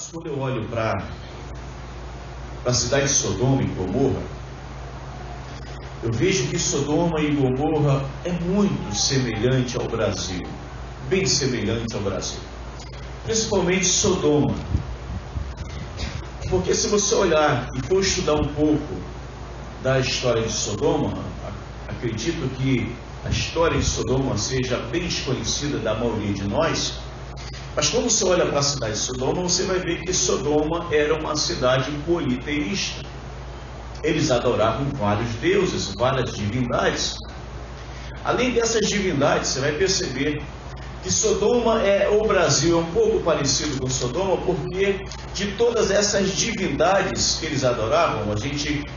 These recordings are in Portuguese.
amados, quando eu olho para a cidade de Sodoma e Gomorra, eu vejo que Sodoma e Gomorra é muito semelhante ao Brasil, bem semelhante ao Brasil, principalmente Sodoma, porque se você olhar e for estudar um pouco da história de Sodoma, acredito que a história de Sodoma seja bem desconhecida da maioria de nós, mas quando você olha para a cidade de Sodoma, você vai ver que Sodoma era uma cidade politeísta. Eles adoravam vários deuses, várias divindades. Além dessas divindades, você vai perceber que Sodoma o Brasil é um pouco parecido com Sodoma, porque de todas essas divindades que eles adoravam,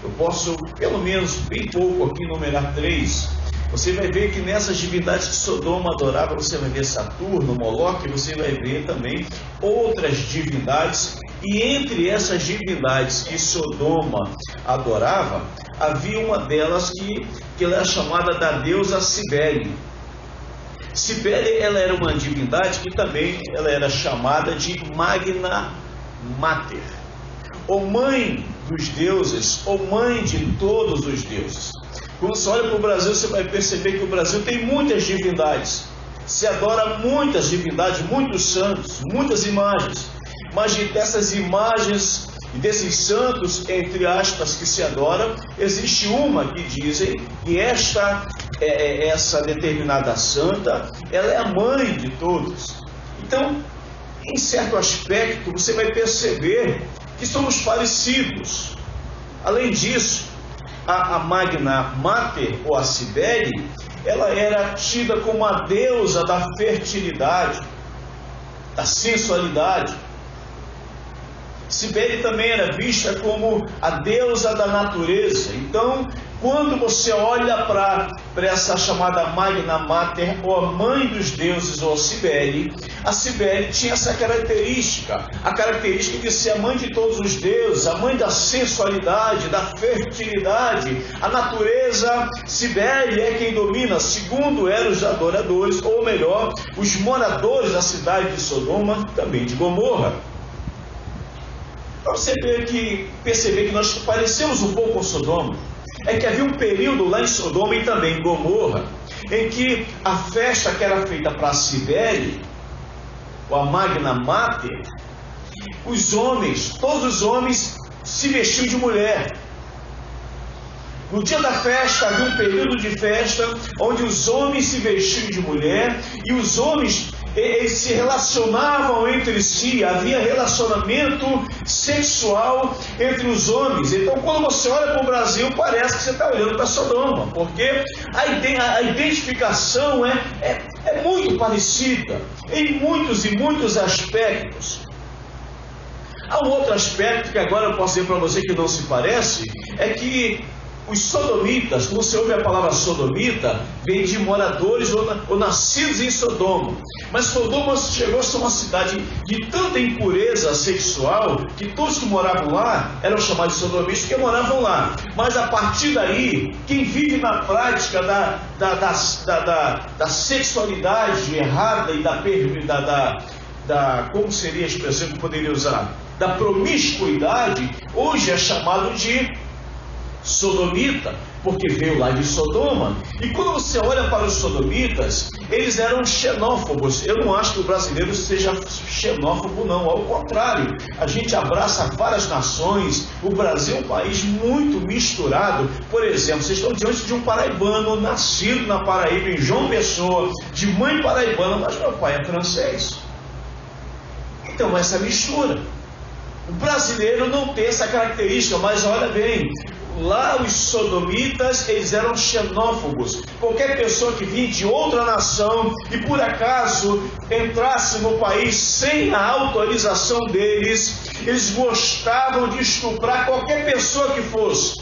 eu posso, pelo menos bem pouco aqui, numerar 3. Você vai ver que nessas divindades que Sodoma adorava, você vai ver Saturno, Moloque, você vai ver também outras divindades. E entre essas divindades que Sodoma adorava, havia uma delas que ela é chamada da deusa Cibele. Cibele, ela era uma divindade que também ela era chamada de Magna Mater, ou mãe dos deuses, ou mãe de todos os deuses. Quando você olha para o Brasil, você vai perceber que o Brasil tem muitas divindades. Se adora muitas divindades, muitos santos, muitas imagens. Mas dessas imagens e desses santos, entre aspas, que se adora, existe uma que dizem que essa determinada santa, ela é a mãe de todos. Então, em certo aspecto, você vai perceber que somos parecidos. Além disso, a Magna Mater, ou a Cibele, ela era tida como a deusa da fertilidade, da sensualidade. Cibele também era vista como a deusa da natureza. Então, quando você olha para essa chamada Magna Mater, ou a mãe dos deuses, ou a Cibele tinha essa característica, a característica de ser a mãe de todos os deuses, a mãe da sensualidade, da fertilidade, a natureza. Cibele é quem domina, segundo eram os adoradores, ou melhor, os moradores da cidade de Sodoma, também de Gomorra. Para você perceber que nós parecemos um pouco com Sodoma, é que havia um período lá em Sodoma e também em Gomorra, em que a festa que era feita para Cibele, ou a Magna Mater, todos os homens se vestiam de mulher. No dia da festa havia um período de festa onde os homens se vestiam de mulher e os homens eles se relacionavam entre si, havia relacionamento sexual entre os homens. Então, quando você olha para o Brasil, parece que você está olhando para Sodoma, porque a identificação é muito parecida em muitos e muitos aspectos. Há um outro aspecto que agora eu posso dizer para você que não se parece, é que os sodomitas, quando você ouve a palavra sodomita, vem de moradores ou nascidos em Sodoma. Mas Sodoma chegou a ser uma cidade de tanta impureza sexual que todos que moravam lá eram chamados de sodomitas porque moravam lá. Mas a partir daí, quem vive na prática da sexualidade errada e como seria a expressão que eu poderia usar? Da promiscuidade, hoje é chamado de sodomita, porque veio lá de Sodoma. E quando você olha para os sodomitas, eles eram xenófobos. Eu não acho que o brasileiro seja xenófobo, não. Ao contrário, a gente abraça várias nações. O Brasil é um país muito misturado. Por exemplo, vocês estão diante de um paraibano, nascido na Paraíba, em João Pessoa, de mãe paraibana, mas meu pai é francês. Então, essa mistura. O brasileiro não tem essa característica, mas olha bem, lá os sodomitas, eles eram xenófobos. Qualquer pessoa que vinha de outra nação e por acaso entrasse no país sem a autorização deles, eles gostavam de estuprar qualquer pessoa que fosse.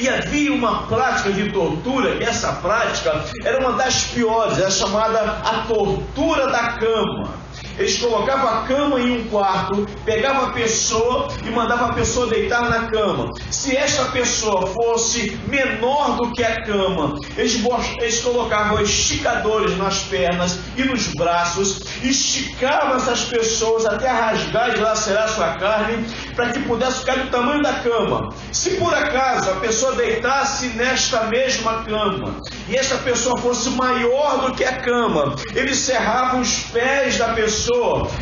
E havia uma prática de tortura, e essa prática era uma das piores, era chamada a tortura da cama. Eles colocavam a cama em um quarto, pegavam a pessoa e mandavam a pessoa deitar na cama. Se esta pessoa fosse menor do que a cama, eles colocavam esticadores nas pernas e nos braços, esticavam essas pessoas até rasgar e lacerar sua carne, para que pudesse ficar do tamanho da cama. Se por acaso a pessoa deitasse nesta mesma cama, e esta pessoa fosse maior do que a cama, eles cerravam os pés da pessoa,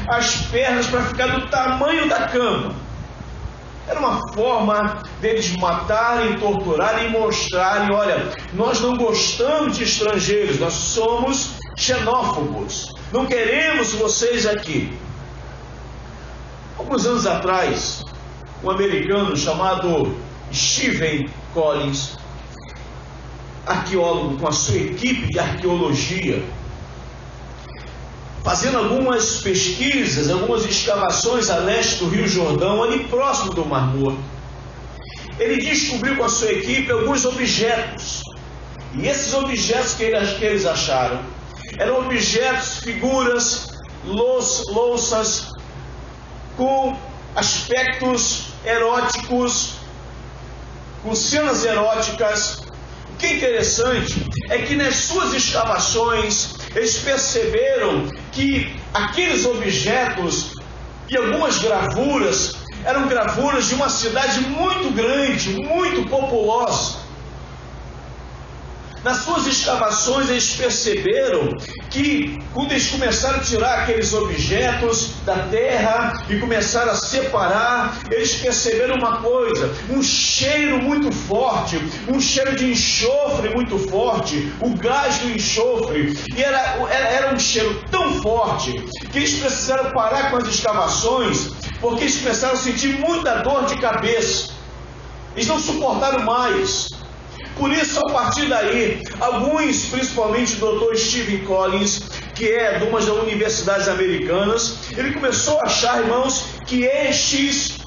as pernas, para ficar do tamanho da cama. Era uma forma deles matarem, torturarem e mostrarem: olha, nós não gostamos de estrangeiros, nós somos xenófobos, não queremos vocês aqui. Alguns anos atrás, um americano chamado Stephen Collins, arqueólogo com a sua equipe de arqueologia, fazendo algumas pesquisas, algumas escavações a leste do Rio Jordão, ali próximo do Mar Morto, ele descobriu com a sua equipe alguns objetos. E esses objetos que eles acharam eram objetos, figuras, louças com aspectos eróticos, com cenas eróticas. O que é interessante é que nas suas escavações eles perceberam que aqueles objetos e algumas gravuras eram gravuras de uma cidade muito grande, muito populosa. Nas suas escavações eles perceberam que, quando eles começaram a tirar aqueles objetos da terra e começaram a separar, eles perceberam uma coisa: um cheiro muito forte, um cheiro de enxofre muito forte, o gás do enxofre. E era um cheiro tão forte que eles precisaram parar com as escavações, porque eles começaram a sentir muita dor de cabeça. Eles não suportaram mais. Por isso, a partir daí, alguns, principalmente o Dr. Stephen Collins, que é de uma das universidades americanas, ele começou a achar, irmãos, que estes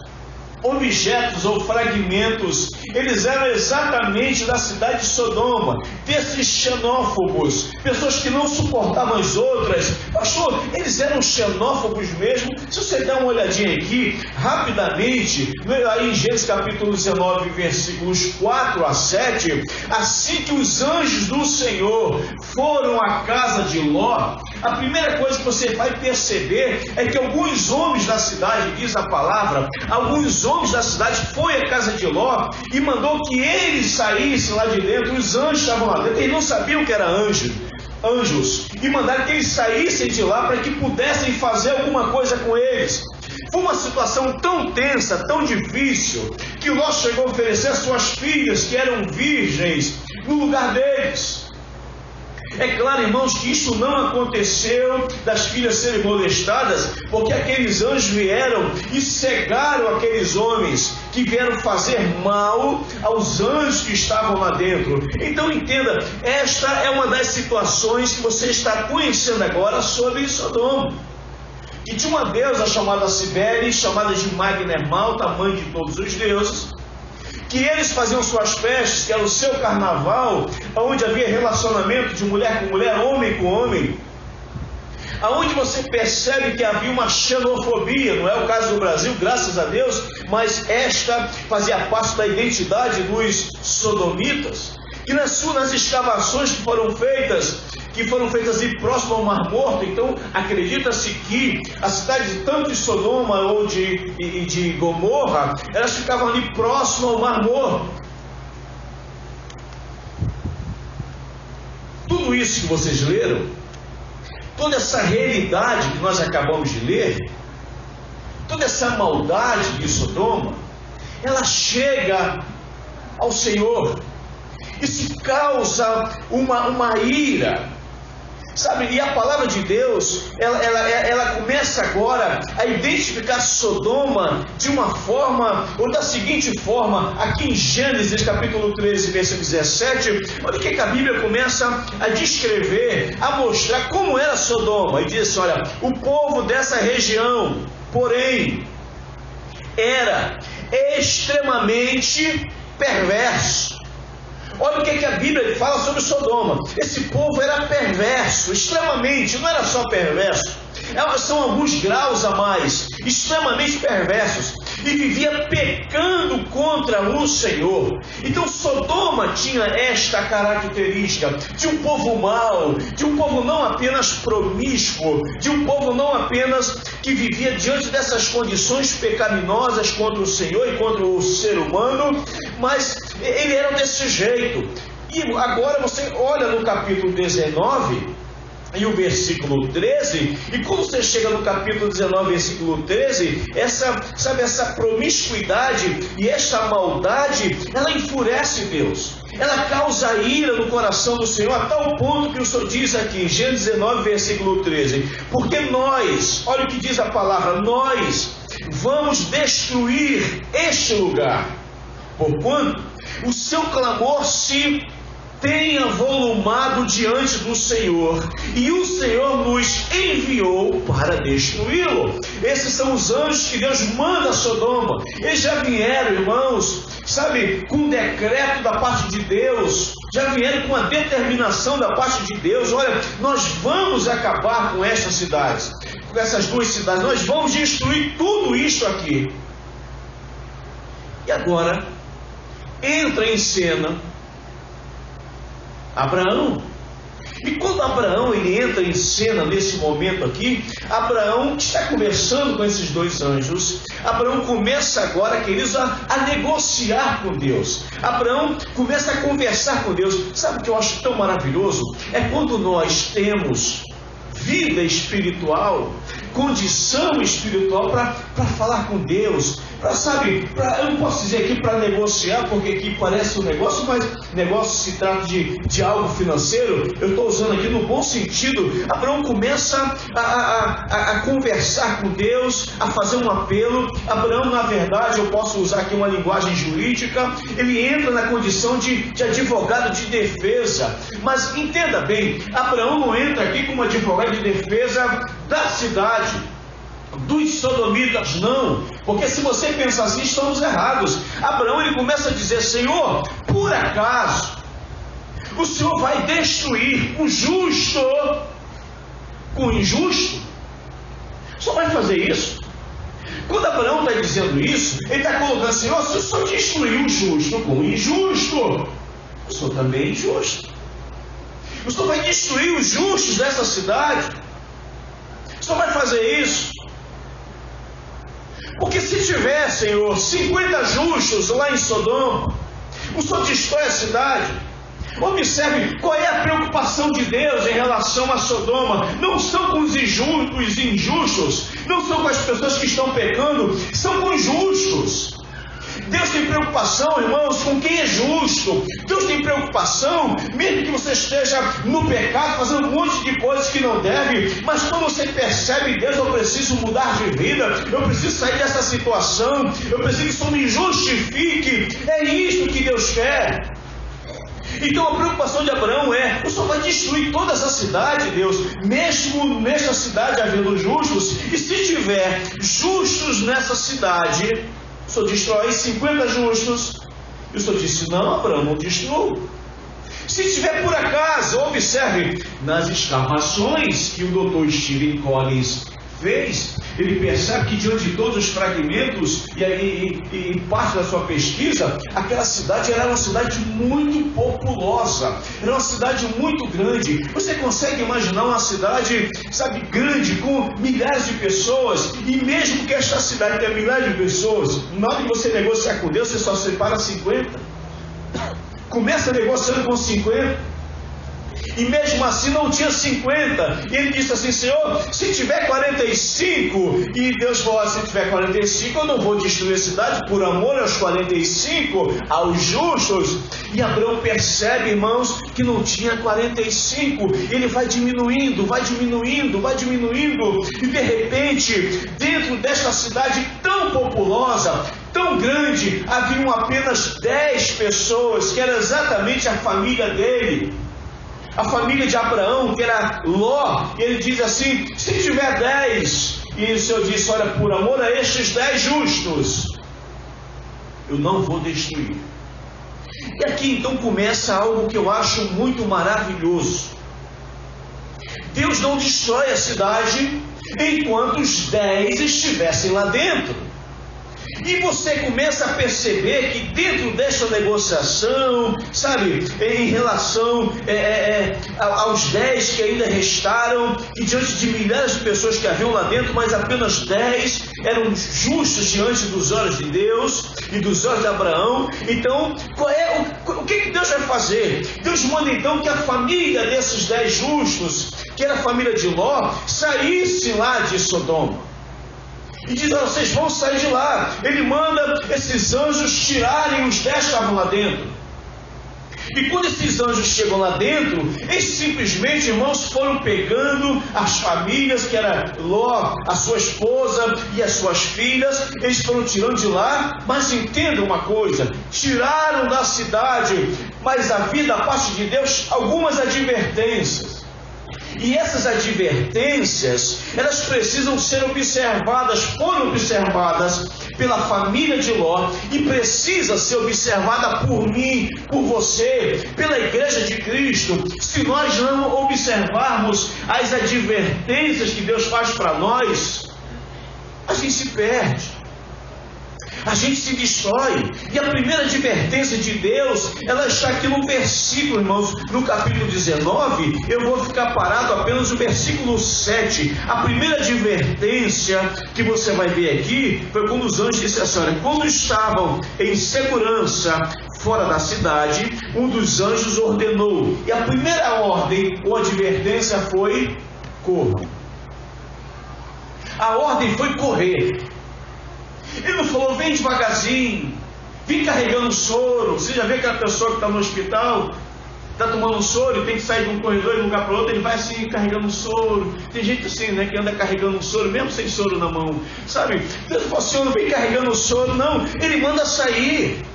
objetos ou fragmentos, eles eram exatamente da cidade de Sodoma, desses xenófobos, pessoas que não suportavam as outras. Pastor, eles eram xenófobos mesmo? Se você der uma olhadinha aqui, rapidamente, aí em Gênesis capítulo 19, versículos 4 a 7, assim que os anjos do Senhor foram à casa de Ló, a primeira coisa que você vai perceber é que alguns homens da cidade, diz a palavra, alguns homens da cidade foi à casa de Ló e mandou que eles saíssem lá de dentro. Os anjos estavam lá dentro, eles não sabiam que eram anjos, e mandaram que eles saíssem de lá para que pudessem fazer alguma coisa com eles. Foi uma situação tão tensa, tão difícil, que Ló chegou a oferecer suas filhas, que eram virgens, no lugar deles. É claro, irmãos, que isso não aconteceu das filhas serem molestadas, porque aqueles anjos vieram e cegaram aqueles homens que vieram fazer mal aos anjos que estavam lá dentro. Então entenda, esta é uma das situações que você está conhecendo agora sobre Sodoma. Que tinha uma deusa chamada Cibele, chamada de Magna Malta, mãe de todos os deuses, que eles faziam suas festas, que era o seu carnaval, onde havia relacionamento de mulher com mulher, homem com homem, aonde você percebe que havia uma xenofobia. Não é o caso do Brasil, graças a Deus, mas esta fazia parte da identidade dos sodomitas, que nas escavações que foram feitas ali próximo ao Mar Morto. Então acredita-se que a cidade tanto de Sodoma ou de Gomorra, elas ficavam ali próximo ao Mar Morto. Tudo isso que vocês leram, toda essa realidade que nós acabamos de ler, toda essa maldade de Sodoma, ela chega ao Senhor. Isso causa uma ira, sabe? E a palavra de Deus, ela começa agora a identificar Sodoma de uma forma, ou da seguinte forma, aqui em Gênesis capítulo 13, versículo 17, olha o que a Bíblia começa a descrever, a mostrar como era Sodoma. E diz assim: olha, o povo dessa região, porém, era extremamente perverso. Olha o que a Bíblia fala sobre Sodoma. Esse povo era perverso, extremamente, não era só perverso. são alguns graus a mais, extremamente perversos, e vivia pecando contra o Senhor. Então Sodoma tinha esta característica de um povo mau, de um povo não apenas promíscuo, de um povo não apenas que vivia diante dessas condições pecaminosas contra o Senhor e contra o ser humano, mas ele era desse jeito. E agora você olha no capítulo 19 e o versículo 13, e quando você chega no capítulo 19, versículo 13, essa promiscuidade e esta maldade, ela enfurece Deus. Ela causa ira no coração do Senhor, a tal ponto que o Senhor diz aqui, Gênesis 19, versículo 13, porque nós, olha o que diz a palavra, nós vamos destruir este lugar, porquanto o seu clamor se tenha volumado diante do Senhor, e o Senhor nos enviou para destruí-lo. Esses são os anjos que Deus manda a Sodoma. Eles já vieram, irmãos, sabe, com um decreto da parte de Deus, já vieram com a determinação da parte de Deus. Olha, nós vamos acabar com estas cidades, com essas duas cidades, nós vamos destruir tudo isso aqui. E agora entra em cena Abraão. E quando Abraão ele entra em cena nesse momento aqui, Abraão está conversando com esses dois anjos. Abraão começa agora, queridos, a negociar com Deus. Abraão começa a conversar com Deus. Sabe o que eu acho tão maravilhoso? É quando nós temos vida espiritual, condição espiritual para falar com Deus, eu não posso dizer aqui para negociar, porque aqui parece um negócio, mas negócio se trata de algo financeiro. Eu estou usando aqui no bom sentido. Abraão começa a conversar com Deus, a fazer um apelo. Abraão, na verdade, eu posso usar aqui uma linguagem jurídica, ele entra na condição de advogado de defesa. Mas entenda bem, Abraão não entra aqui como advogado de defesa da cidade, dos sodomitas, não, porque se você pensa assim, estamos errados. Abraão ele começa a dizer: Senhor, por acaso o Senhor vai destruir o justo com o injusto? O Senhor vai fazer isso? Quando Abraão está dizendo isso, ele está colocando: Senhor, se o Senhor destruir o justo com o injusto, o Senhor também é injusto. O Senhor vai destruir os justos dessa cidade? O Senhor vai fazer isso? Porque se tiver, Senhor, 50 justos lá em Sodoma, o Senhor destrói a cidade. Observe qual é a preocupação de Deus em relação a Sodoma. Não são com os injustos, não são com as pessoas que estão pecando, são com os justos. Deus tem preocupação, irmãos, com quem é justo. Deus tem preocupação, mesmo que você esteja no pecado, fazendo um monte de coisas que não deve, mas quando você percebe: Deus, eu preciso mudar de vida, eu preciso sair dessa situação, eu preciso que o Senhor me justifique. É isso que Deus quer. Então a preocupação de Abraão é: o Senhor vai destruir toda essa cidade, Deus, mesmo nessa cidade havendo justos, e se tiver justos nessa cidade, o Senhor destrói 50 justos. E o Senhor disse: não, Abraão, não destruiu. Se tiver por acaso, observe, nas escavações que o Dr. Stephen Collins fez, ele percebe que diante de todos os fragmentos e parte da sua pesquisa, aquela cidade era uma cidade muito populosa, era uma cidade muito grande. Você consegue imaginar uma cidade, sabe, grande, com milhares de pessoas? E mesmo que esta cidade tenha milhares de pessoas, na hora que você negociar com Deus, você só separa 50. Começa negociando com 50. E mesmo assim não tinha 50. E ele disse assim: Senhor, se tiver 45, e Deus falou: se tiver 45, eu não vou destruir a cidade, por amor aos 45, aos justos. E Abraão percebe, irmãos, que não tinha 45. Ele vai diminuindo, vai diminuindo, vai diminuindo. E de repente, dentro desta cidade tão populosa, tão grande, haviam apenas 10 pessoas, que era exatamente a família dele, a família de Abraão, que era Ló. E ele diz assim: se tiver 10, e o Senhor disse: olha, por amor a estes 10 justos, eu não vou destruir. E aqui então começa algo que eu acho muito maravilhoso. Deus não destrói a cidade enquanto os 10 estivessem lá dentro. E você começa a perceber que dentro desta negociação, sabe, em relação aos 10 que ainda restaram, e diante de milhares de pessoas que haviam lá dentro, mas apenas 10 eram justos diante dos olhos de Deus e dos olhos de Abraão. Então, o que Deus vai fazer? Deus manda então que a família desses 10 justos, que era a família de Ló, saísse lá de Sodoma. E diz: vocês vão sair de lá. Ele manda esses anjos tirarem os 10 que estavam lá dentro. E quando esses anjos chegam lá dentro, eles simplesmente, irmãos, foram pegando as famílias, que era Ló, a sua esposa e as suas filhas, eles foram tirando de lá. Mas entendam uma coisa: tiraram da cidade, mas havia da parte de Deus algumas advertências. E essas advertências, elas precisam ser observadas, foram observadas pela família de Ló, e precisa ser observada por mim, por você, pela igreja de Cristo. Se nós não observarmos as advertências que Deus faz para nós, a gente se perde. A gente se destrói. E a primeira advertência de Deus, ela está aqui no versículo, irmãos, no capítulo 19. Eu vou ficar parado apenas no versículo 7. A primeira advertência que você vai ver aqui foi quando os anjos disseram assim: olha, quando estavam em segurança fora da cidade, um dos anjos ordenou. E a primeira ordem ou advertência foi: corram. A ordem foi correr. Ele não falou: vem devagarzinho, vem carregando soro. Você já vê aquela pessoa que está no hospital, está tomando soro e tem que sair de um corredor e de um lugar para outro, ele vai assim carregando soro. Tem gente assim, né, que anda carregando soro, mesmo sem soro na mão, sabe? Deus fala: Senhor, vem carregando soro. Não, ele manda sair.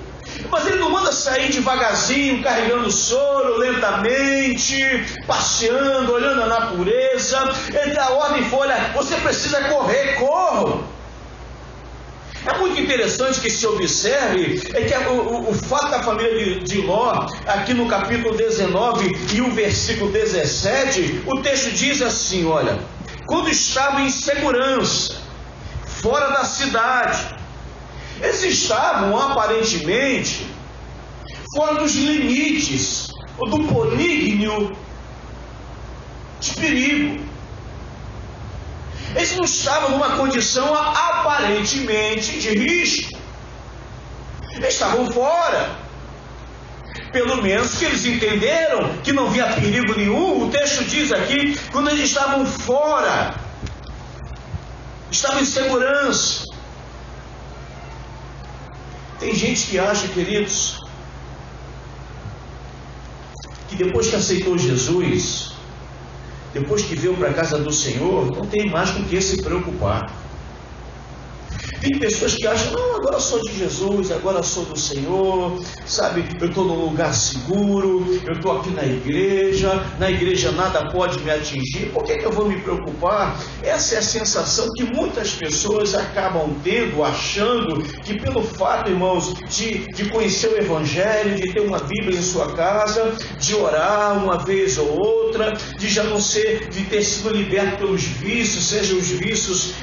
Mas ele não manda sair devagarzinho, carregando soro, lentamente, passeando, olhando a natureza. Ele dá a ordem e fala: olha, você precisa correr, corram. É muito interessante que se observe que o fato da família de Ló, aqui no capítulo 19 e o versículo 17, o texto diz assim: olha, quando estavam em segurança, fora da cidade, eles estavam aparentemente fora dos limites, ou do polígono de perigo. Eles não estavam numa condição aparentemente de risco. Eles estavam fora. Pelo menos que eles entenderam que não havia perigo nenhum. O texto diz aqui, quando eles estavam fora, estavam em segurança. Tem gente que acha, queridos, que depois que aceitou Jesus, depois que veio para a casa do Senhor, não tem mais com que se preocupar. Tem pessoas que acham: não, agora sou de Jesus, agora sou do Senhor, sabe, eu estou num lugar seguro, eu estou aqui na igreja nada pode me atingir, por que eu vou me preocupar? Essa é a sensação que muitas pessoas acabam tendo, achando que pelo fato, irmãos, de conhecer o Evangelho, de ter uma Bíblia em sua casa, de orar uma vez ou outra, de já não ser, de ter sido liberto pelos vícios, sejam os vícios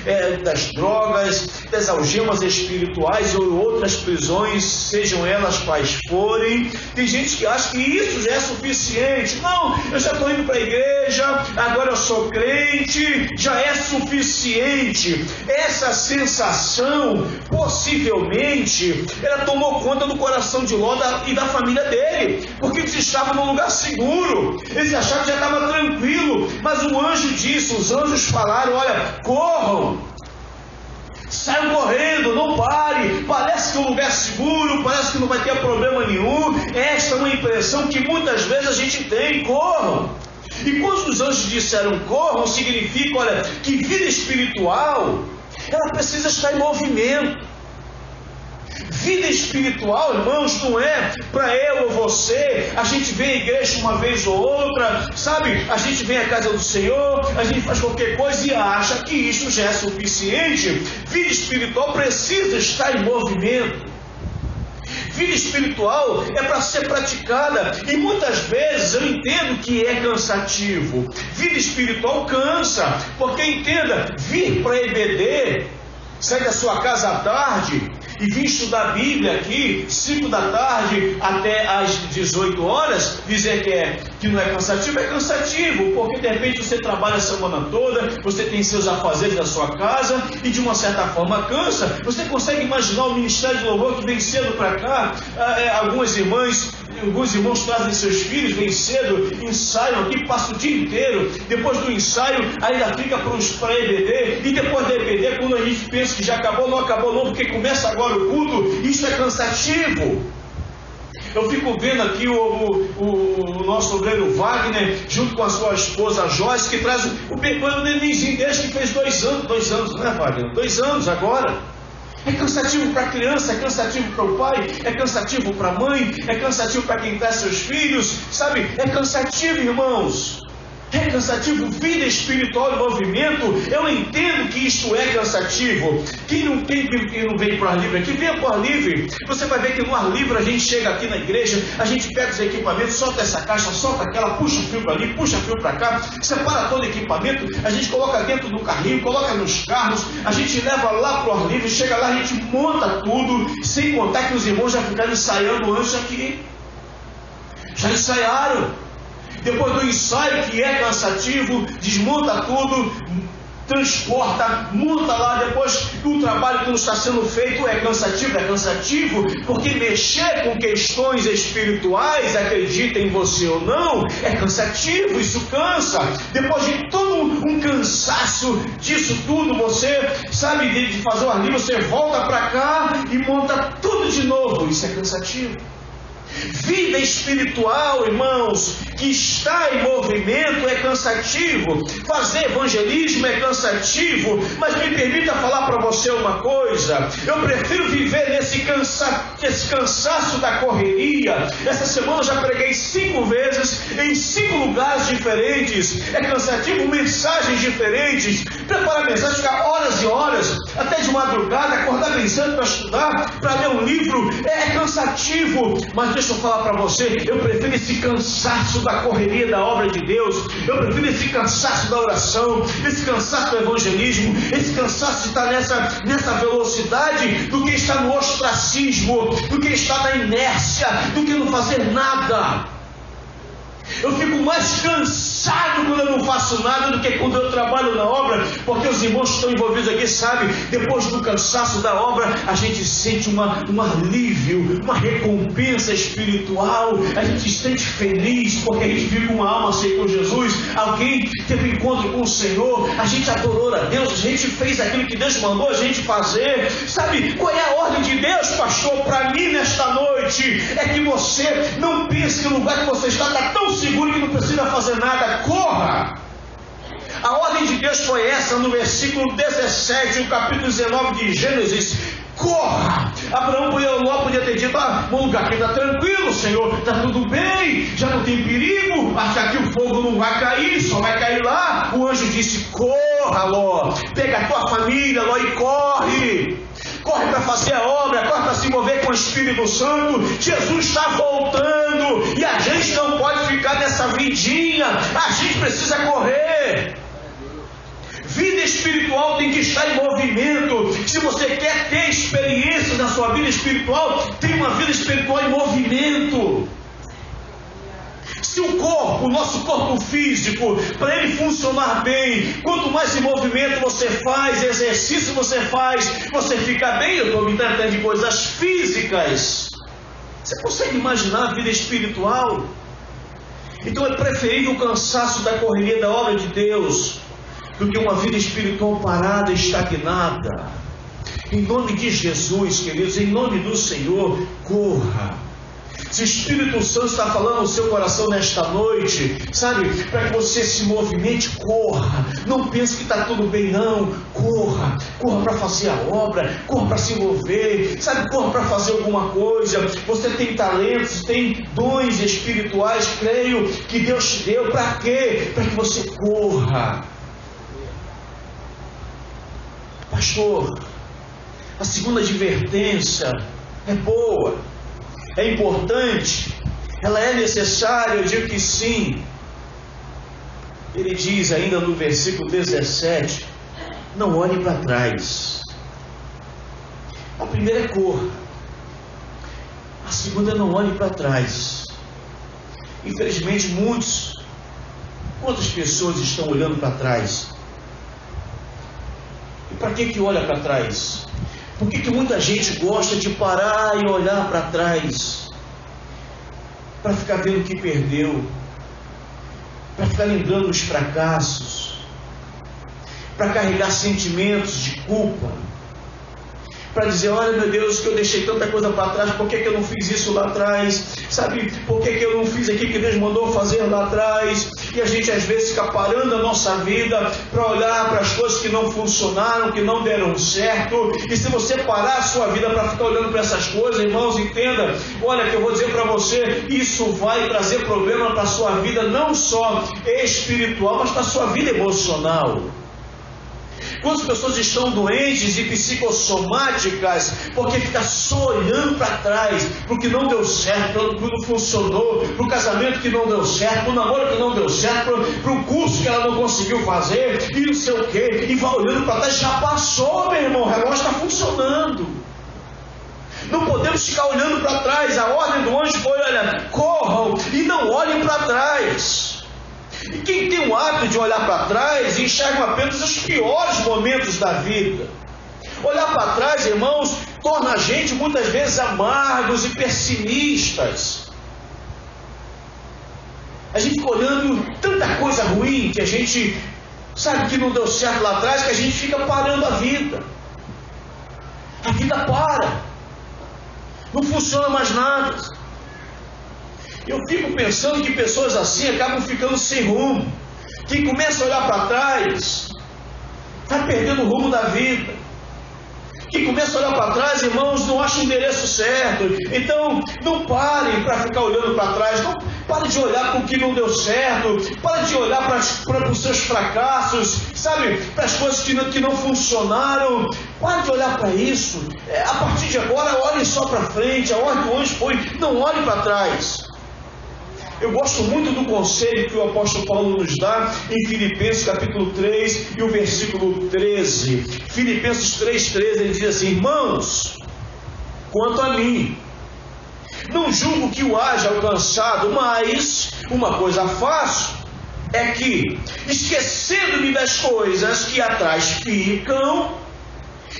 das drogas, das algemas espirituais ou outras prisões, sejam elas quais forem. Tem gente que acha que isso já é suficiente. Não, eu já estou indo para a igreja, agora eu sou crente, já é suficiente. Essa sensação, possivelmente, ela tomou conta do coração de Ló e da família dele, porque eles estavam num lugar seguro, eles achavam que já estava tranquilo, mas o anjo disse, os anjos falaram: olha, corram, saiam correndo, não pare, parece que é um lugar seguro, parece que não vai ter problema nenhum. Esta é uma impressão que muitas vezes a gente tem: corram. E quando os anjos disseram corram, significa, olha, que vida espiritual, ela precisa estar em movimento. Vida espiritual, irmãos, não é para eu ou você, a gente vem à igreja uma vez ou outra, sabe? A gente vem à casa do Senhor, a gente faz qualquer coisa e acha que isso já é suficiente. Vida espiritual precisa estar em movimento. Vida espiritual é para ser praticada, e muitas vezes eu entendo que é cansativo. Vida espiritual cansa, porque entenda, vir para EBD, sair da sua casa à tarde e vir estudar a Bíblia aqui, 5 da tarde até às 18 horas, dizer que não é cansativo, porque de repente você trabalha a semana toda, você tem seus afazeres da sua casa e de uma certa forma cansa. Você consegue imaginar o ministério de louvor que vem cedo para cá? Alguns irmãos trazem seus filhos, vêm cedo, ensaiam aqui, passam o dia inteiro, depois do ensaio ainda fica para EBD, e depois da EBD, quando a gente pensa que já acabou, não acabou não, porque começa agora o culto. Isso é cansativo. Eu fico vendo aqui o nosso obreiro Wagner, junto com a sua esposa Joyce, que traz o nenenzinho dele que fez 2 anos, né, Wagner? 2 anos agora. É cansativo para a criança, é cansativo para o pai, é cansativo para a mãe, é cansativo para quem traz seus filhos, sabe? É cansativo, irmãos. É cansativo. Vida espiritual em movimento, eu entendo que isto é cansativo. Quem não vem para o ar livre aqui, venha para o ar livre. Você vai ver que no ar livre a gente chega aqui na igreja, a gente pega os equipamentos, solta essa caixa, solta aquela, puxa o fio para ali, puxa o fio para cá, separa todo o equipamento, a gente coloca dentro do carrinho, coloca nos carros, a gente leva lá para o ar livre, chega lá, a gente monta tudo, sem contar que os irmãos já ficaram ensaiando antes aqui. Já ensaiaram. Depois do ensaio, que é cansativo, desmonta tudo, transporta, monta lá. Depois do trabalho que não está sendo feito, é cansativo, porque mexer com questões espirituais, acreditem você ou não, é cansativo, isso cansa. Depois de todo um cansaço disso tudo, você sabe, de fazer o ar livre, você volta para cá e monta tudo de novo. Isso é cansativo. Vida espiritual, irmãos, que está em movimento, é cansativo. Fazer evangelismo é cansativo. Mas me permita falar para você uma coisa: eu prefiro viver nesse cansaço da correria. Essa semana eu já preguei 5 vezes em 5 lugares diferentes. É cansativo, mensagens diferentes. Preparar mensagem, ficar horas e horas, até de madrugada, acordar pensando para estudar, para ler um livro, é cansativo. Mas deixa eu falar para você, eu prefiro esse cansaço da correria da obra de Deus, eu prefiro esse cansaço da oração, esse cansaço do evangelismo, esse cansaço de estar nessa velocidade, do que estar no ostracismo, do que estar na inércia, do que não fazer nada. Eu fico mais cansado quando eu não faço nada do que quando eu trabalho na obra, porque os irmãos que estão envolvidos aqui sabem, depois do cansaço da obra, a gente sente um alívio, uma recompensa espiritual, a gente se sente feliz, porque a gente vive uma alma aceitou Jesus, alguém teve um encontro com o Senhor, a gente adorou a Deus, a gente fez aquilo que Deus mandou a gente fazer. Sabe qual é a ordem de Deus, pastor, para mim nesta noite? É que você não pense que o lugar que você está tão seguro que não precisa fazer nada. Corra! A ordem de Deus foi essa no versículo 17, no capítulo 19 de Gênesis. Corra! Abraão podia ter dito: o lugar aqui está tranquilo, Senhor, está tudo bem, já não tem perigo, acho que aqui o fogo não vai cair, só vai cair lá. O anjo disse: corra, Ló, pega a tua família, Ló, e corre. Corre para fazer a obra, corre para se envolver com o Espírito Santo. Jesus está voltando e a gente não pode ficar nessa vidinha, a gente precisa correr. Vida espiritual tem que estar em movimento. Se você quer ter experiência na sua vida espiritual, tem uma vida espiritual em movimento. Se o corpo, o nosso corpo físico, para ele funcionar bem, quanto mais em movimento você faz, exercício você faz, você fica bem. Eu estou me tratando de coisas físicas. Você consegue imaginar a vida espiritual? Então é preferível o cansaço da correria da obra de Deus do que uma vida espiritual parada, estagnada. Em nome de Jesus, queridos, em nome do Senhor, corra. Se o Espírito Santo está falando no seu coração nesta noite, sabe, para que você se movimente, corra. Não pense que está tudo bem, não. Corra para fazer a obra, corra para se envolver, sabe, corra para fazer alguma coisa. Você tem talentos, tem dons espirituais, creio que Deus te deu. Para quê? Para que você corra. Pastor, a segunda advertência é boa. é importante, ela é necessária, eu digo que sim. Ele diz ainda no versículo 17, não olhe para trás. A primeira é corra, a segunda é não olhe para trás. Infelizmente quantas pessoas estão olhando para trás? E para que olha para trás? Por que muita gente gosta de parar e olhar para trás? Para ficar vendo o que perdeu, para ficar lembrando os fracassos, para carregar sentimentos de culpa, para dizer, olha meu Deus, que eu deixei tanta coisa para trás, por que eu não fiz isso lá atrás? Sabe, por que eu não fiz aquilo que Deus mandou fazer lá atrás? E a gente às vezes fica parando a nossa vida para olhar para as coisas que não funcionaram, que não deram certo. E se você parar a sua vida para ficar olhando para essas coisas, irmãos, entenda, olha que eu vou dizer para você, isso vai trazer problema para a sua vida, não só espiritual, mas para a sua vida emocional. Quantas pessoas estão doentes e psicossomáticas porque fica só olhando para trás, para o que não deu certo, para o que não funcionou, para o casamento que não deu certo, para o namoro que não deu certo, para o curso que ela não conseguiu fazer, e não sei o que, e vai olhando para trás. Já passou, meu irmão, o relógio está funcionando. Não podemos ficar olhando para trás. A ordem do anjo foi, olha, corram e não olhem para trás. E quem tem o hábito de olhar para trás, enxerga apenas os piores momentos da vida. Olhar para trás, irmãos, torna a gente muitas vezes amargos e pessimistas. A gente fica olhando tanta coisa ruim que a gente sabe que não deu certo lá atrás, que a gente fica parando a vida. A vida para. Não funciona mais nada. Eu fico pensando que pessoas assim acabam ficando sem rumo. Quem começa a olhar para trás, está perdendo o rumo da vida. Quem começa a olhar para trás, irmãos, não acha o endereço certo. Então, não parem para ficar olhando para trás. Não pare de olhar para o que não deu certo. Pare de olhar para os seus fracassos, sabe? Para as coisas que não funcionaram. Pare de olhar para isso. A partir de agora, olhe só para frente. A ordem do anjo foi, não olhe para trás. Eu gosto muito do conselho que o apóstolo Paulo nos dá em Filipenses capítulo 3 e o versículo 13. Filipenses 3,13, ele diz assim: irmãos, quanto a mim, não julgo que o haja alcançado, mas uma coisa faço, é que, esquecendo-me das coisas que atrás ficam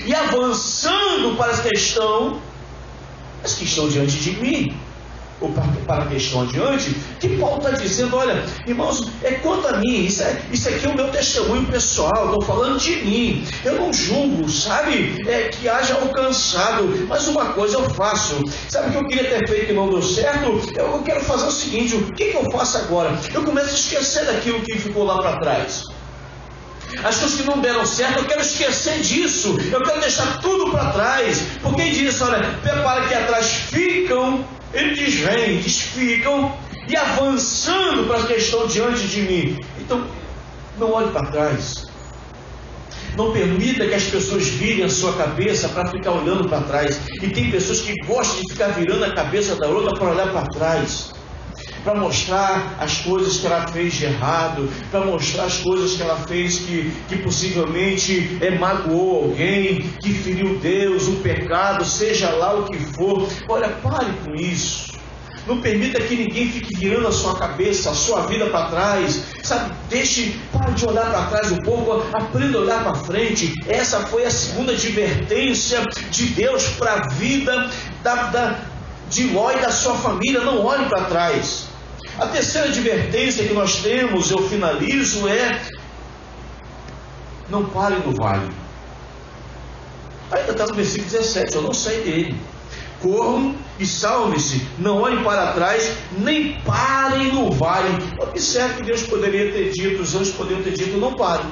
e avançando para as que estão diante de mim, ou para a questão adiante, que Paulo está dizendo, olha, irmãos, quanto a mim, isso aqui é o meu testemunho pessoal, estou falando de mim, eu não julgo, sabe, que haja alcançado, mas uma coisa eu faço, sabe o que eu queria ter feito que não deu certo? Eu quero fazer o seguinte, o que eu faço agora? Eu começo a esquecer daquilo que ficou lá para trás. As coisas que não deram certo, eu quero esquecer disso, eu quero deixar tudo para trás, porque ele diz, olha, prepara que atrás ficam. Ele diz, ficam e avançando para a questão diante de mim. Então, não olhe para trás. Não permita que as pessoas virem a sua cabeça para ficar olhando para trás. E tem pessoas que gostam de ficar virando a cabeça da outra para olhar para trás. Para mostrar as coisas que ela fez de errado, para mostrar as coisas que ela fez que possivelmente magoou alguém, que feriu Deus, um pecado, seja lá o que for. Olha, pare com isso. Não permita que ninguém fique virando a sua cabeça, a sua vida para trás. Sabe, pare de olhar para trás um pouco, aprenda a olhar para frente. Essa foi a segunda advertência de Deus para a vida de Ló e da sua família. Não olhe para trás. A terceira advertência que nós temos, eu finalizo, não pare no vale. Ainda está no versículo 17, eu não saí dele. Corram e salve-se, não olhem para trás, nem parem no vale. Observe que Deus poderia ter dito, os anjos poderiam ter dito, não parem.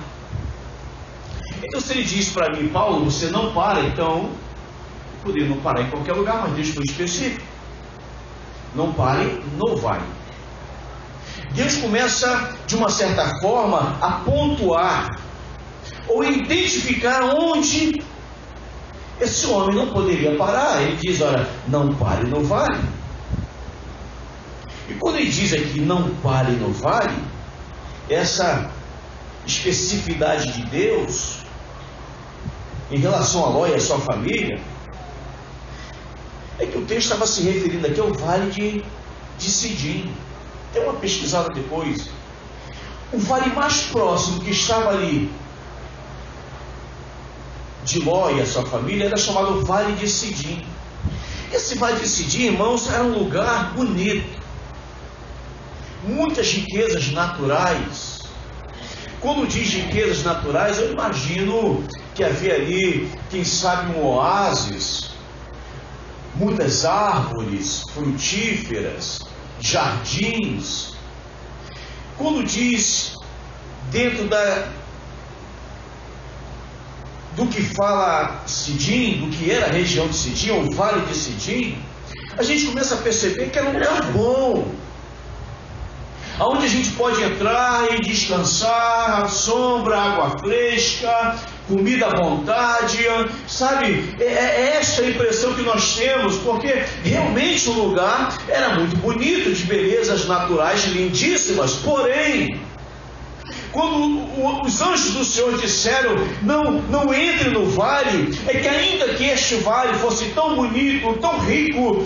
Então se ele diz para mim, Paulo, você não para, então, poderia não parar em qualquer lugar, mas Deus foi específico. Não parem no vale. Deus começa, de uma certa forma, a pontuar ou identificar onde esse homem não poderia parar. Ele diz, olha, não pare no vale. E quando ele diz aqui, não pare no vale, essa especificidade de Deus em relação a Ló e a sua família, é que o texto estava se referindo aqui ao vale de Sidim. Dê uma pesquisada depois. O vale mais próximo que estava ali de Ló e a sua família era chamado Vale de Sidim. Esse Vale de Sidim, irmãos, era um lugar bonito, muitas riquezas naturais. Quando diz riquezas naturais, eu imagino que havia ali, quem sabe, um oásis, muitas árvores frutíferas, jardins. Quando diz dentro do que fala Sidim, do que era a região de Sidim, o Vale de Sidim, a gente começa a perceber que era um lugar bom, onde a gente pode entrar e descansar, sombra, água fresca, comida à vontade, sabe? É esta a impressão que nós temos, porque realmente o lugar era muito bonito, de belezas naturais lindíssimas. Porém, quando os anjos do Senhor disseram, não entre no vale, é que ainda que este vale fosse tão bonito, tão rico,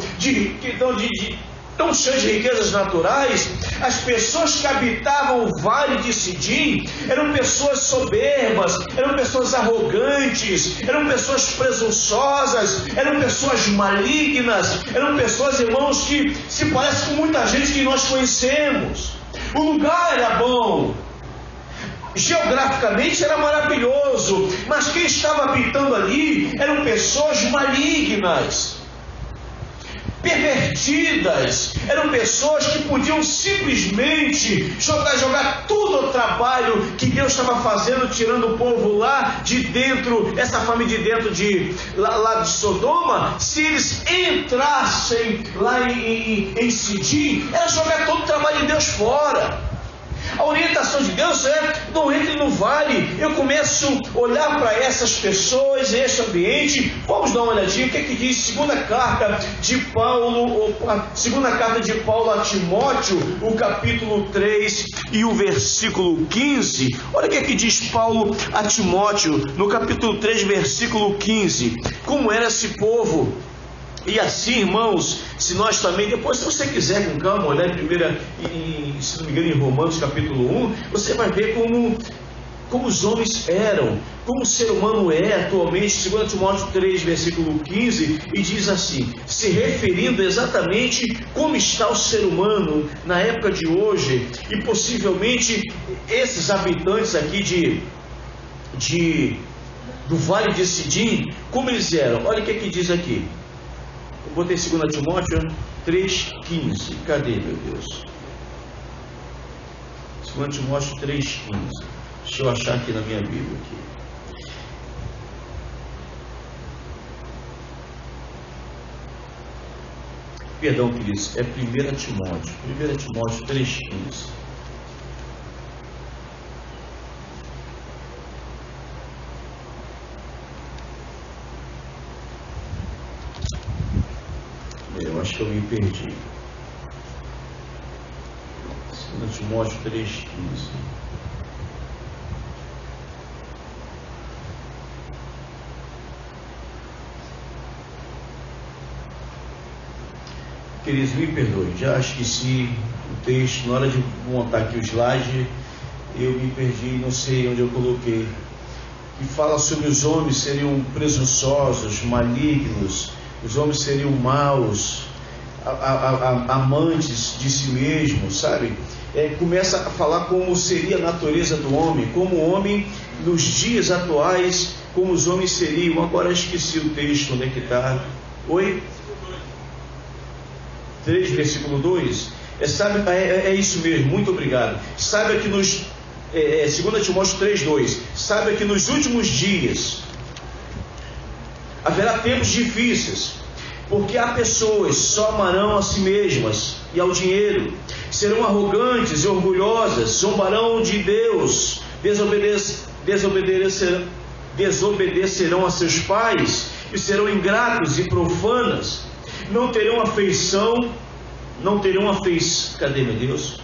tão cheio de riquezas naturais, as pessoas que habitavam o vale de Sidim eram pessoas soberbas, eram pessoas arrogantes, eram pessoas presunçosas, eram pessoas malignas, eram pessoas, irmãos, que se parecem com muita gente que nós conhecemos. O lugar era bom, geograficamente era maravilhoso, mas quem estava habitando ali eram pessoas malignas, pervertidas, eram pessoas que podiam simplesmente jogar tudo ao trabalho que Deus estava fazendo, tirando o povo lá de dentro, essa família de dentro lá de Sodoma. Se eles entrassem lá em Sidim, era jogar todo o trabalho de Deus fora. A orientação de Deus é, não entre no vale. Eu começo a olhar para essas pessoas, esse ambiente. Vamos dar uma olhadinha, o que é que diz segunda carta de Paulo a Timóteo, o capítulo 3 e o versículo 15. Olha o que é que diz Paulo a Timóteo, no capítulo 3, versículo 15. Como era esse povo? E assim, irmãos, se nós também, depois, se você quiser com calma, olhar se não me engano, em Romanos capítulo 1, você vai ver como os homens eram, como o ser humano é atualmente. 2 Timóteo 3, versículo 15, e diz assim, se referindo exatamente como está o ser humano na época de hoje, e possivelmente esses habitantes aqui do Vale de Sidim, como eles eram. Olha o que é que diz aqui. Eu botei 2 Timóteo 3,15. Cadê, meu Deus? 2 Timóteo 3,15. Deixa eu achar aqui na minha Bíblia. Perdão, queridos. É 1 Timóteo. 1 Timóteo 3,15. Eu acho que eu me perdi. 2 Timóteo 3,15. Queridos, me perdoem, já esqueci o texto. Na hora de montar aqui o slide, eu me perdi, não sei onde eu coloquei. Que fala sobre os homens seriam presunçosos, malignos. Os homens seriam maus, amantes de si mesmos, sabe? Começa a falar como seria a natureza do homem, como o homem nos dias atuais, como os homens seriam. Agora esqueci o texto, onde é que está? Oi? 3, versículo 2. É isso mesmo, muito obrigado. Saiba que 2 Timóteo 3, 2. Saiba que nos últimos dias haverá tempos difíceis, porque há pessoas só amarão a si mesmas e ao dinheiro, serão arrogantes e orgulhosas, zombarão de Deus, desobedecerão a seus pais e serão ingratos e profanas, não terão afeição não terão afeição, cadê meu Deus?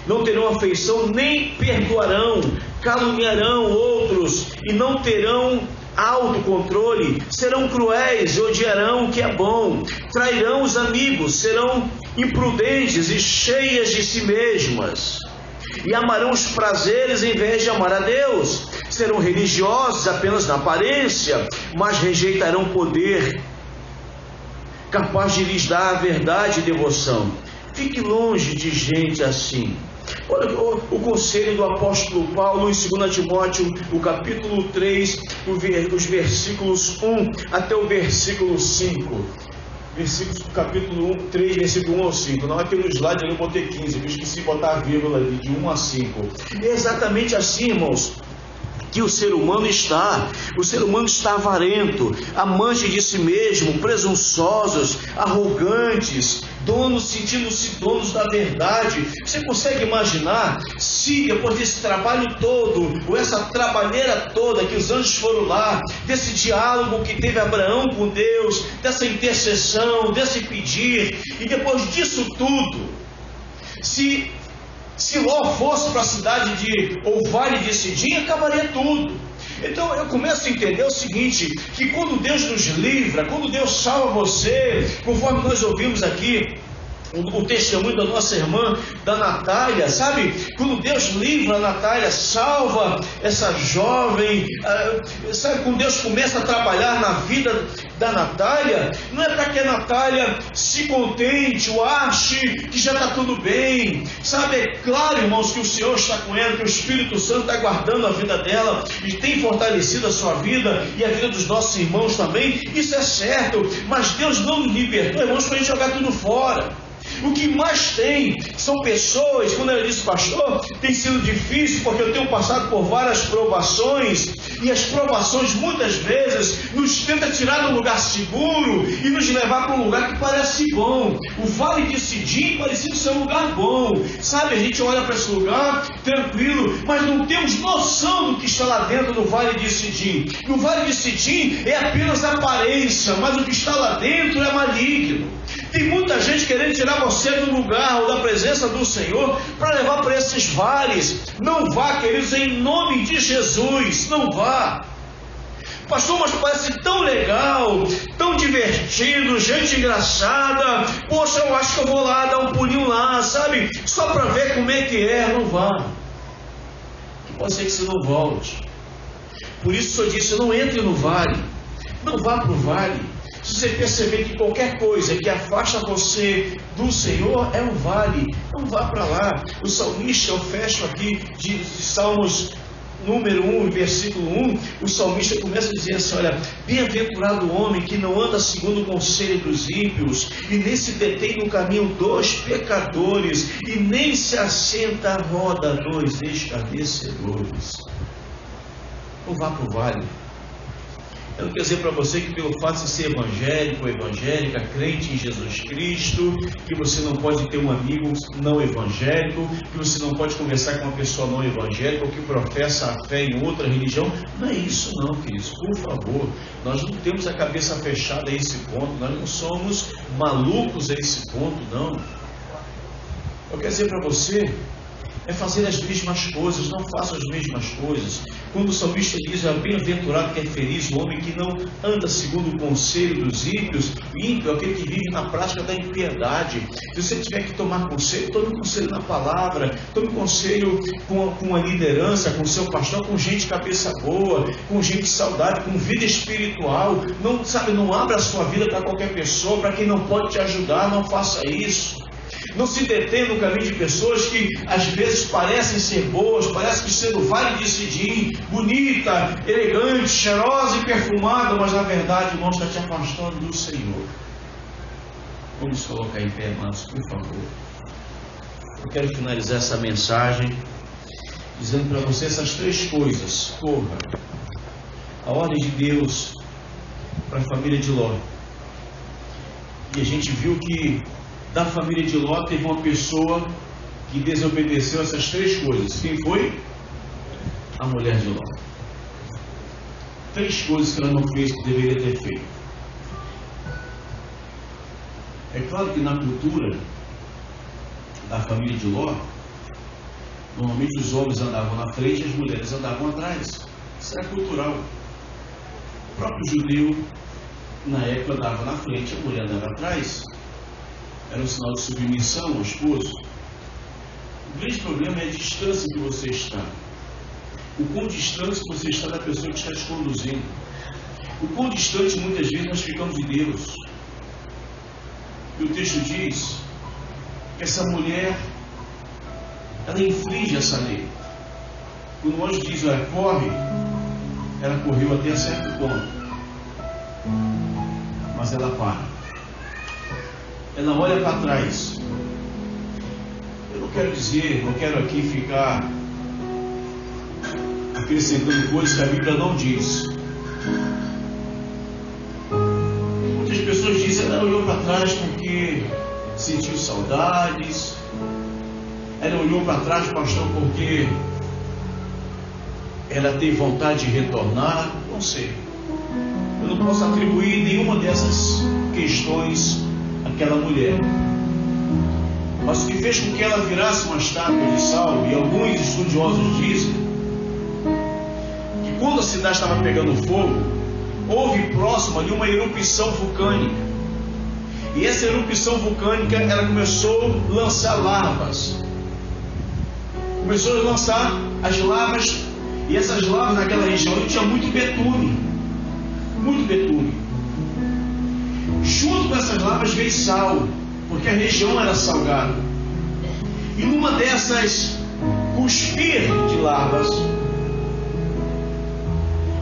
Não terão afeição, nem perdoarão, caluniarão outros e não terão autocontrole, serão cruéis e odiarão o que é bom, trairão os amigos, serão imprudentes e cheias de si mesmas, e amarão os prazeres em vez de amar a Deus, serão religiosos apenas na aparência, mas rejeitarão o poder capaz de lhes dar a verdade e devoção. Fique longe de gente assim. Olha o conselho do apóstolo Paulo em 2 Timóteo, o capítulo 3, os versículos 1 até o versículo 5. Capítulo 3, versículo 1 ao 5. Não, aqui no slide eu botei 15, eu esqueci de botar a vírgula ali, de 1 a 5. É exatamente assim, irmãos, que o ser humano está. O ser humano está avarento, amante de si mesmo, presunçosos, arrogantes, sentindo-se donos da verdade. Você consegue imaginar se depois desse trabalho todo, ou essa trabalheira toda que os anjos foram lá, desse diálogo que teve Abraão com Deus, dessa intercessão, desse pedir, e depois disso tudo, se Ló fosse para a cidade ou vale de Sidim, acabaria tudo. Então eu começo a entender o seguinte, que quando Deus nos livra, quando Deus salva você, conforme nós ouvimos aqui o testemunho da nossa irmã, da Natália, sabe? Quando Deus livra a Natália, salva essa jovem, sabe? Quando Deus começa a trabalhar na vida da Natália, não é para que a Natália se contente ou ache que já está tudo bem, sabe? É claro, irmãos, que o Senhor está com ela, que o Espírito Santo está guardando a vida dela e tem fortalecido a sua vida e a vida dos nossos irmãos também, isso é certo, mas Deus não nos libertou, irmãos, para a gente jogar tudo fora. O que mais tem são pessoas, quando ela disse, pastor, tem sido difícil porque eu tenho passado por várias provações, e as provações muitas vezes nos tentam tirar do lugar seguro e nos levar para um lugar que parece bom. O Vale de Sidim parecia ser um lugar bom, sabe? A gente olha para esse lugar tranquilo, mas não temos noção do que está lá dentro do Vale de Sidim. No Vale de Sidim é apenas aparência, mas o que está lá dentro é maligno. Tem muita gente querendo tirar você do lugar ou da presença do Senhor para levar para esses vales. Não vá, queridos, em nome de Jesus, não vá. Pastor, mas parece tão legal, tão divertido, gente engraçada. Poxa, eu acho que eu vou lá dar um pulinho lá, sabe? Só para ver como é que é. Não vá. Pode ser que você não volte. Por isso o Senhor disse, não entre no vale. Não vá para o vale. Se você perceber que qualquer coisa que afasta você do Senhor é um vale, não vá para lá. O salmista, eu fecho aqui de Salmos número 1, versículo 1, o salmista começa a dizer assim, olha, bem-aventurado o homem que não anda segundo o conselho dos ímpios, e nem se detém no caminho dos pecadores, e nem se assenta à roda dos escarnecedores. Não vá para o vale. Eu quero dizer para você que pelo fato de ser evangélico ou evangélica, crente em Jesus Cristo, que você não pode ter um amigo não evangélico, que você não pode conversar com uma pessoa não evangélica ou que professa a fé em outra religião. Não é isso não, queridos, por favor. Nós não temos a cabeça fechada a esse ponto, nós não somos malucos a esse ponto, não. Eu quero dizer para você, é fazer as mesmas coisas, não faça as mesmas coisas. Quando o salmista diz, bem-aventurado que é feliz o homem que não anda segundo o conselho dos ímpios, ímpio é aquele que vive na prática da impiedade. Se você tiver que tomar conselho, tome conselho na palavra, tome conselho com a liderança, com o seu pastor, com gente cabeça boa, com gente saudável, com vida espiritual. Não, sabe, não abra a sua vida para qualquer pessoa, para quem não pode te ajudar, não faça isso. Não se detém no caminho de pessoas que às vezes parecem ser boas, parecem que ser do Vale de Sidim, bonita, elegante, cheirosa e perfumada, mas na verdade, irmão, está te afastando do Senhor. Vamos colocar em pé, amados, por favor. Eu quero finalizar essa mensagem dizendo para você essas três coisas. Corra. A ordem de Deus para a família de Ló. E a gente viu que da família de Ló teve uma pessoa que desobedeceu essas três coisas. Quem foi? A mulher de Ló. Três coisas que ela não fez que deveria ter feito. É claro que na cultura da família de Ló, normalmente os homens andavam na frente e as mulheres andavam atrás. Isso era cultural. O próprio judeu, na época, andava na frente, a mulher andava atrás. Era um sinal de submissão ao esposo. O grande problema é a distância que você está. O quão distante você está da pessoa que está te conduzindo. O quão distante muitas vezes nós ficamos de Deus. E o texto diz que essa mulher, ela infringe essa lei. Quando o anjo diz, olha, corre, ela correu até certo ponto. Mas ela para. Ela olha para trás. Eu não quero dizer, não quero aqui ficar acrescentando coisas que a Bíblia não diz. Muitas pessoas dizem, ela olhou para trás porque sentiu saudades. Ela olhou para trás, pastor, porque ela tem vontade de retornar. Não sei. Eu não posso atribuir nenhuma dessas questões àquela mulher. Mas o que fez com que ela virasse uma estátua de sal, e alguns estudiosos dizem que quando a cidade estava pegando fogo, houve próximo ali uma erupção vulcânica. E essa erupção vulcânica, ela começou a lançar lavas. Começou a lançar as lavas, e essas lavas naquela região tinha muito betume. Muito betume. Junto com essas lavas veio sal, porque a região era salgada. E numa dessas cuspir de lavas,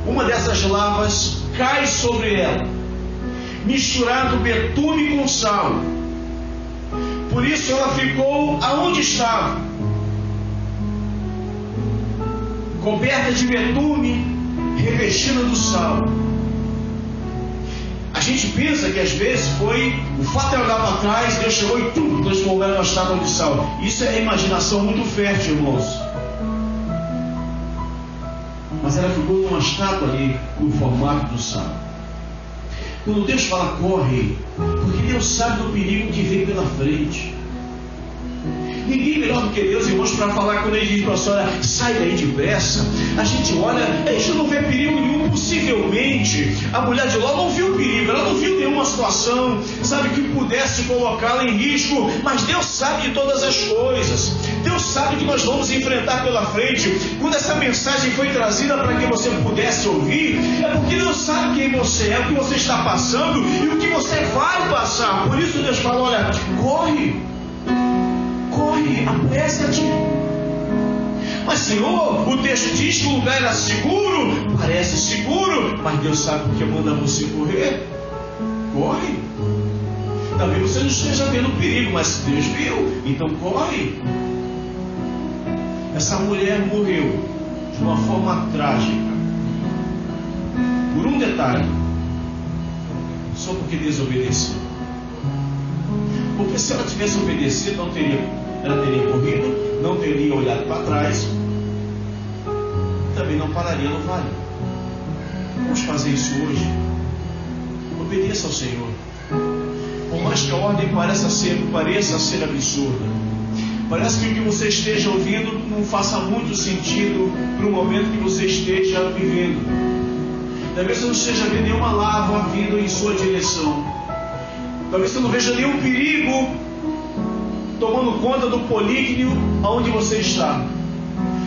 uma dessas lavas cai sobre ela, misturado betume com sal. Por isso ela ficou aonde estava, coberta de betume, revestida do sal. A gente pensa que às vezes foi o fato de ela olhar para trás, Deus chegou e transformou ela numa estátua de sal. Isso é imaginação muito fértil, irmãos. Mas ela ficou numa estátua ali, no formato do sal. Quando Deus fala, corre, porque Deus sabe do perigo que vem pela frente. Ninguém melhor do que Deus, irmãos, para falar. Quando Ele diz para a senhora, sai daí depressa, a gente olha, a gente não vê perigo nenhum. Possivelmente a mulher de Ló não viu perigo, ela não viu nenhuma situação, sabe, que pudesse colocá-la em risco. Mas Deus sabe de todas as coisas. Deus sabe que nós vamos enfrentar pela frente. Quando essa mensagem foi trazida para que você pudesse ouvir, é porque Deus sabe quem você é, o que você está passando e o que você vai passar. Por isso Deus fala, olha, corre, apressa-te. Mas Senhor, o texto diz que o lugar era seguro. Parece seguro, mas Deus sabe porque manda você correr. Corre. Talvez você não esteja vendo perigo, mas Deus viu, então corre. Essa mulher morreu de uma forma trágica, por um detalhe, só porque desobedeceu. Porque se ela tivesse obedecido, ela teria corrido, não teria olhado para trás, também não pararia no vale. Vamos fazer isso hoje. Obedeça ao Senhor. Por mais que a ordem pareça ser absurda, parece que o que você esteja ouvindo não faça muito sentido para o momento que você esteja vivendo. Talvez você não esteja vendo nenhuma lava vindo em sua direção. Talvez você não veja nenhum perigo tomando conta do polígono onde você está.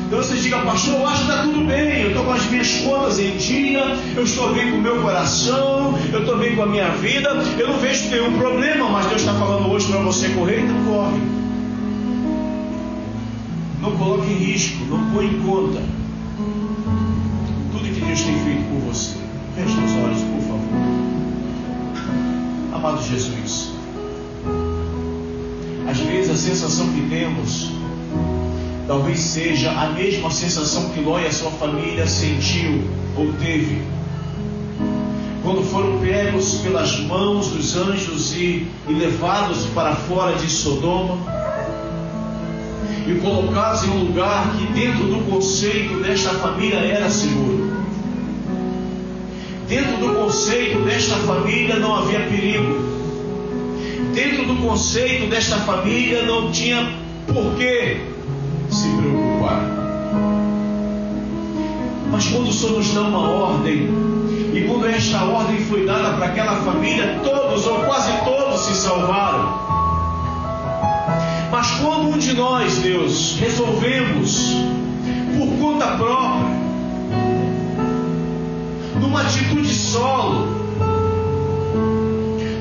Então você diga, pastor, eu acho que está tudo bem, eu estou com as minhas contas em dia, eu estou bem com o meu coração, eu estou bem com a minha vida, eu não vejo nenhum problema, mas Deus está falando hoje para você correr, então corre. Não coloque em risco, não põe em conta tudo que Deus tem feito por você. Feche os olhos, por favor. Amado Jesus, às vezes a sensação que temos talvez seja a mesma sensação que Ló e a sua família sentiu ou teve quando foram pegos pelas mãos dos anjos e levados para fora de Sodoma e colocados em um lugar que dentro do conceito desta família era seguro. Dentro do conceito desta família não havia perigo. Dentro do conceito desta família não tinha Por que se preocupar? Mas quando o Senhor nos dá uma ordem, e quando esta ordem foi dada para aquela família, todos ou quase todos se salvaram. Mas quando um de nós, Deus, resolvemos, por conta própria, numa atitude solo,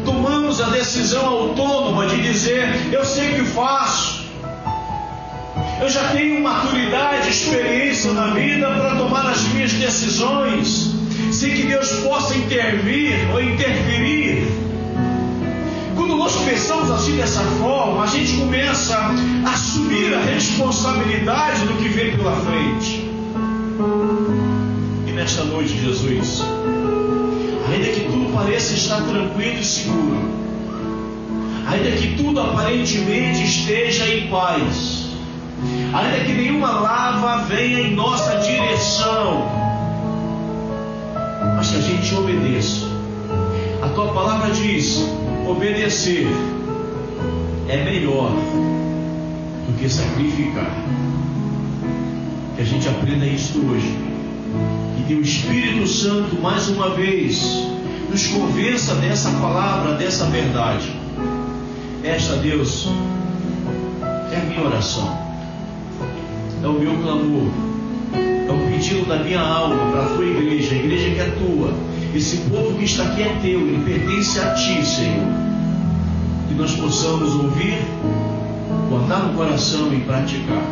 tomamos a decisão autônoma de dizer: eu sei o que faço, eu já tenho maturidade, experiência na vida para tomar as minhas decisões, sem que Deus possa intervir ou interferir. Quando nós pensamos assim dessa forma, a gente começa a assumir a responsabilidade do que vem pela frente. E nesta noite, Jesus, ainda que tudo pareça estar tranquilo e seguro, ainda que tudo aparentemente esteja em paz, ainda que nenhuma lava venha em nossa direção, mas que a gente obedeça. A tua palavra diz: obedecer é melhor do que sacrificar. Que a gente aprenda isso hoje. Que teu Espírito Santo mais uma vez nos convença dessa palavra, dessa verdade. Esta, Deus, é a minha oração, é o meu clamor, é o pedido da minha alma para a tua igreja, a igreja que é tua. Esse povo que está aqui é teu, ele pertence a ti, Senhor. Que nós possamos ouvir, guardar no coração e praticar.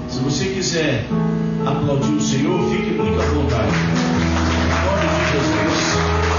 Se você quiser aplaudir o Senhor, fique muito à vontade. Em nome de Jesus.